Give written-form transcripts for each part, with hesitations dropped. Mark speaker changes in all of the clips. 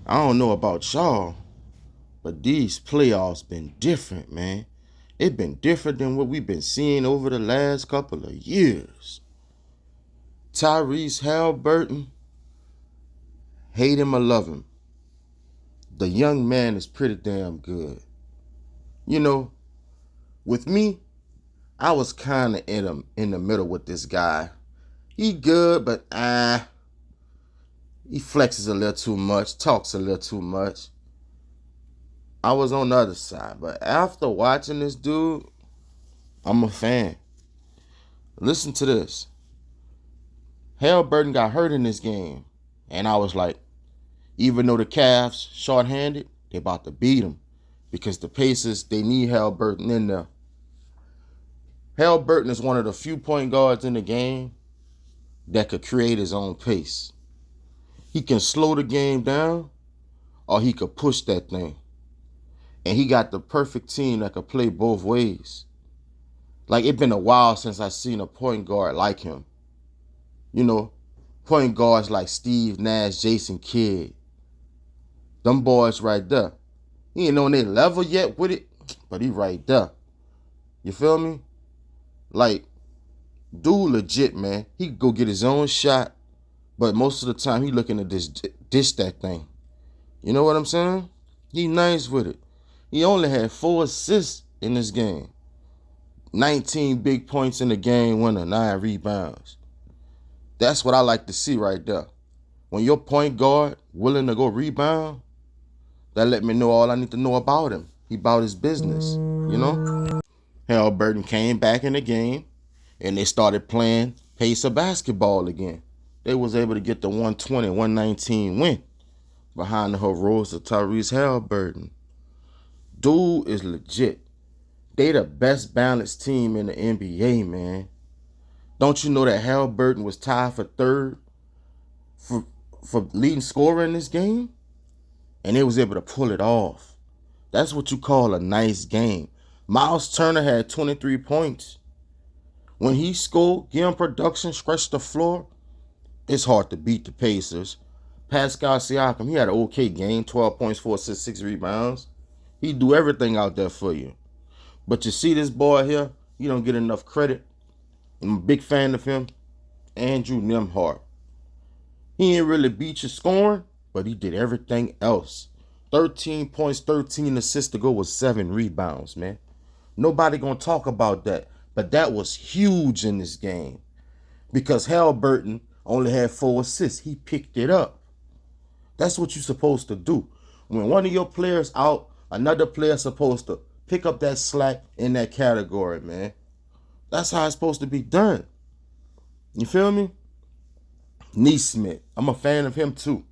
Speaker 1: I don't know about y'all, but these playoffs been different, man. It been different than what we've been seeing over the last couple of years. Tyrese Halliburton, hate him or love him, the young man is pretty damn good. You know, with me, I was kind of in the middle with this guy. He good, but he flexes a little too much, talks a little too much. I was on the other side, but after watching this dude, I'm a fan. Listen to this. Halliburton got hurt in this game, and I was like, even though the Cavs shorthanded, they about to beat him because the Pacers, they need Halliburton in there. Halliburton is one of the few point guards in the game that could create his own pace. He can slow the game down or he could push that thing. And he got the perfect team that could play both ways. Like, it's been a while since I seen a point guard like him. You know, point guards like Steve Nash, Jason Kidd. Them boys right there. He ain't on their level yet with it, but he right there. You feel me? Like, dude legit, man. He could go get his own shot, but most of the time he looking to dish that thing. You know what I'm saying? He nice with it. He only had 4 assists in this game. 19 big points in the game winner, 9 rebounds. That's what I like to see right there. When your point guard willing to go rebound, that let me know all I need to know about him. He about his business, you know? Halliburton came back in the game, and they started playing pace of basketball again. They was able to get the 120, 119 win behind the heroics of Tyrese Halliburton. Dude is legit. They the best balanced team in the NBA, man. Don't you know that Halliburton was tied for third for leading scorer in this game? And they was able to pull it off. That's what you call a nice game. Miles Turner had 23 points. When he scored, give him production, stretch the floor, it's hard to beat the Pacers. Pascal Siakam, he had an okay game, 12 points, 4 assists, 6 rebounds. He do everything out there for you. But you see this boy here, you don't get enough credit. I'm a big fan of him, Andrew Nembhard. He ain't really beat you scoring, but he did everything else. 13 points, 13 assists to go with 7 rebounds, man. Nobody gonna talk about that. But that was huge in this game. Because Halliburton only had 4 assists. He picked it up. That's what you're supposed to do. When one of your players out, another player's supposed to pick up that slack in that category, man. That's how it's supposed to be done. You feel me? Neesmith. I'm a fan of him too.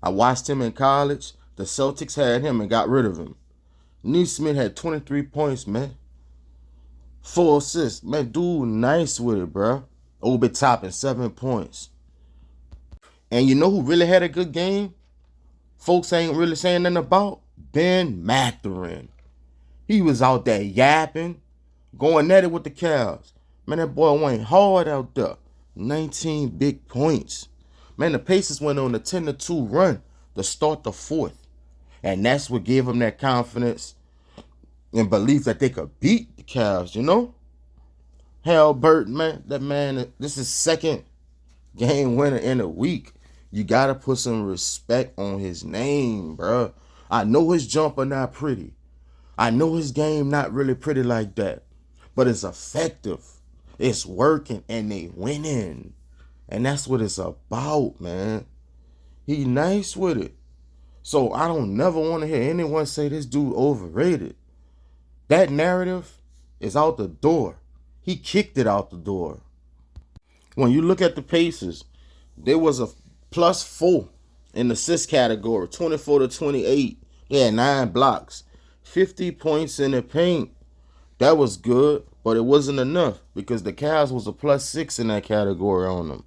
Speaker 1: I watched him in college. The Celtics had him and got rid of him. Neesmith had 23 points, man. 4 assists. Man, dude nice with it, bro. Obi Toppin, 7 points. And you know who really had a good game? Folks ain't really saying nothing about? Ben Mathurin. He was out there yapping, going at it with the Cavs. Man, that boy went hard out there. 19 big points. Man, the Pacers went on a 10-2 run to start the fourth. And that's what gave them that confidence and belief that they could beat the Cavs, you know? Halliburton, man, that man, this is second game winner in a week. You got to put some respect on his name, bro. I know his jumper not pretty. I know his game not really pretty like that. But it's effective. It's working and they winning. And that's what it's about, man. He nice with it. So I don't never want to hear anyone say this dude overrated. That narrative is out the door. He kicked it out the door. When you look at the Pacers, there was a +4 in the assist category, 24-28. They had 9 blocks, 50 points in the paint. That was good, but it wasn't enough because the Cavs was a +6 in that category on them.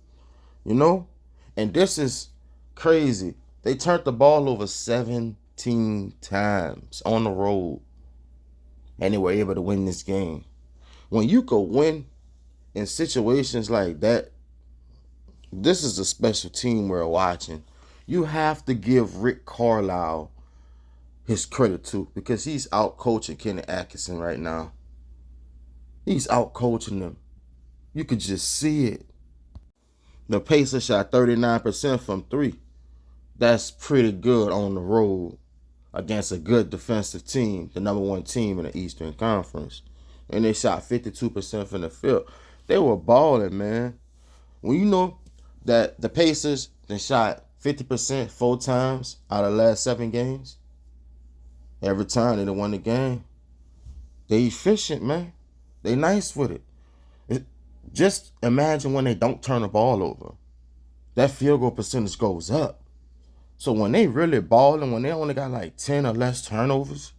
Speaker 1: You know? And this is crazy. They turned the ball over 17 times on the road. And they were able to win this game. When you could win in situations like that, this is a special team we're watching. You have to give Rick Carlisle his credit too, because he's out coaching Kenny Atkinson right now. He's out coaching them. You could just see it. The Pacers shot 39% from three. That's pretty good on the road against a good defensive team, the number one team in the Eastern Conference. And they shot 52% from the field. They were balling, man. When you know that the Pacers they shot 50% 4 times out of the last 7 games, every time they won the game, they efficient, man. They nice with it. Just imagine when they don't turn the ball over. That field goal percentage goes up. So when they really balling, when they only got like 10 or less turnovers,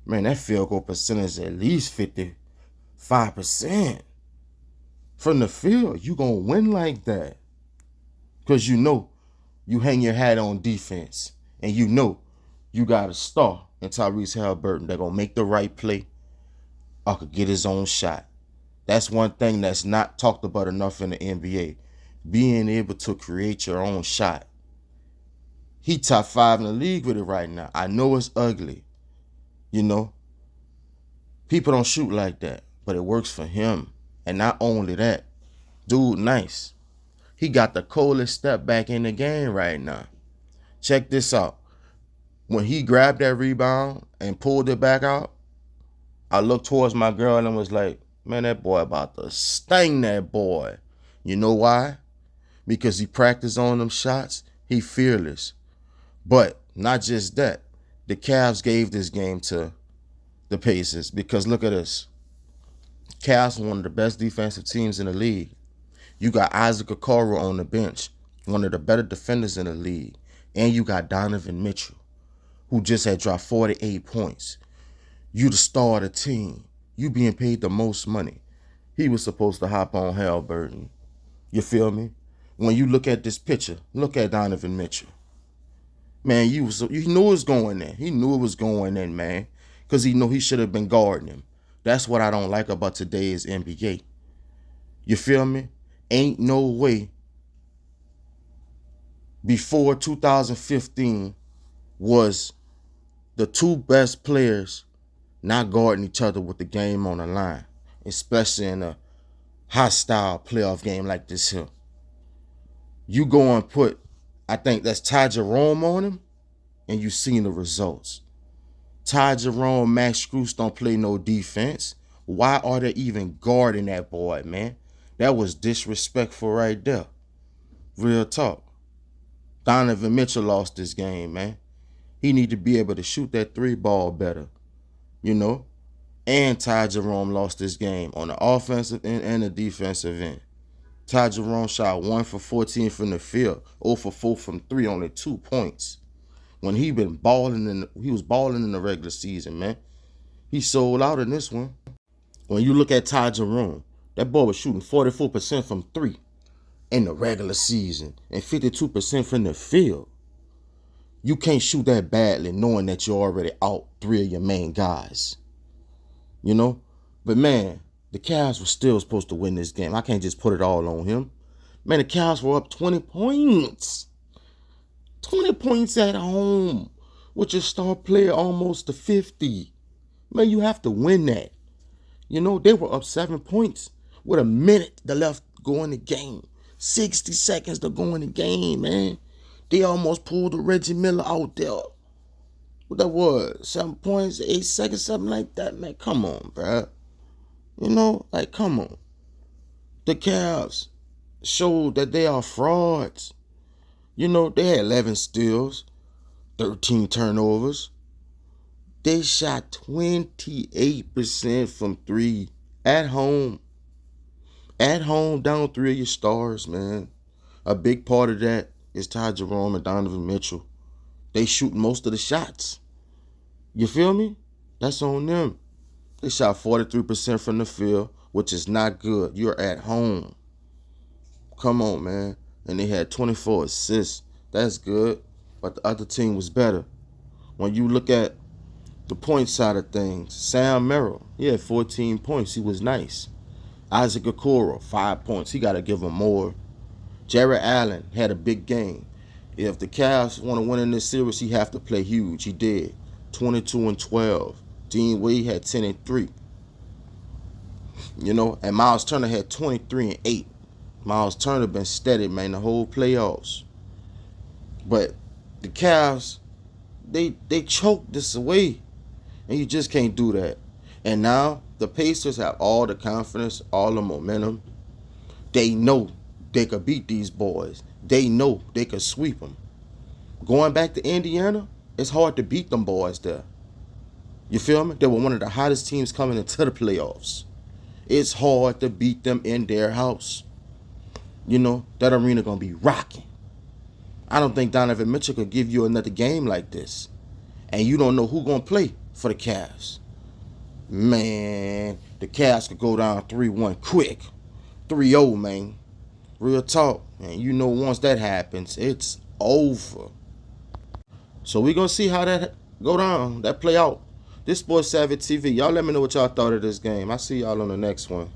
Speaker 1: man, that field goal percentage is at least 55%. From the field, you gonna win like that. Because you know you hang your hat on defense. And you know you got a star in Tyrese Haliburton that gonna make the right play or could get his own shot. That's one thing that's not talked about enough in the NBA. Being able to create your own shot. He top 5 in the league with it right now. I know it's ugly. You know, people don't shoot like that, but it works for him. And not only that, dude nice. He got the coldest step back in the game right now. Check this out. When he grabbed that rebound and pulled it back out, I looked towards my girl and was like, man, that boy about to sting that boy. You know why? Because he practiced on them shots. He fearless. But not just that. The Cavs gave this game to the Pacers because look at this. Cavs are one of the best defensive teams in the league. You got Isaac Okoro on the bench, one of the better defenders in the league. And you got Donovan Mitchell, who just had dropped 48 points. You the star of the team. You being paid the most money. He was supposed to hop on Haliburton. You feel me? When you look at this picture, look at Donovan Mitchell. Man, you knew it was going in. He knew it was going in, man. Because he knew he should have been guarding him. That's what I don't like about today's NBA. You feel me? Ain't no way before 2015 was the two best players not guarding each other with the game on the line, especially in a hostile playoff game like this here. You go and put, I think that's Ty Jerome on him, and you seen the results. Ty Jerome, Max Strus don't play no defense. Why are they even guarding that boy, man? That was disrespectful right there. Real talk. Donovan Mitchell lost this game, man. He need to be able to shoot that 3 ball better, you know? And Ty Jerome lost this game on the offensive end and the defensive end. Ty Jerome shot 1 for 14 from the field, 0 for 4 from 3, only 2 points. When he was balling in the regular season, man. He sold out in this one. When you look at Ty Jerome, that boy was shooting 44% from 3 in the regular season and 52% from the field. You can't shoot that badly knowing that you're already out 3 of your main guys. You know? But man, the Cavs were still supposed to win this game. I can't just put it all on him. Man, the Cavs were up 20 points. 20 points at home with your star player almost to 50. Man, you have to win that. You know, they were up 7 points with a minute left to go in the game. 60 seconds to go in the game, man. They almost pulled the Reggie Miller out there. What that was? 7 points, 8 seconds, something like that, man. Come on, bruh. You know, like, come on. The Cavs showed that they are frauds. You know, they had 11 steals, 13 turnovers. They shot 28% from 3 at home. At home, down 3 of your stars, man. A big part of that is Ty Jerome and Donovan Mitchell. They shoot most of the shots. You feel me? That's on them. They shot 43% from the field, which is not good. You're at home. Come on, man. And they had 24 assists. That's good. But the other team was better. When you look at the point side of things, Sam Merrill, he had 14 points. He was nice. Isaac Okoro, 5 points. He got to give him more. Jared Allen had a big game. If the Cavs want to win in this series, he have to play huge. He did. 22-12. Dean Wade had 10-3. You know, and Miles Turner had 23-8. Miles Turner been steady, man, the whole playoffs. But the Cavs, they choked this away. And you just can't do that. And now the Pacers have all the confidence, all the momentum. They know they could beat these boys. They know they could sweep them. Going back to Indiana, it's hard to beat them boys there. You feel me? They were one of the hottest teams coming into the playoffs. It's hard to beat them in their house. You know, that arena going to be rocking. I don't think Donovan Mitchell could give you another game like this. And you don't know who going to play for the Cavs. Man, the Cavs could go down 3-1 quick. 3-0, man. Real talk. And you know once that happens, it's over. So we're going to see how that go down, that play out. This Sports Savvy TV. Y'all let me know what y'all thought of this game. I'll see y'all on the next one.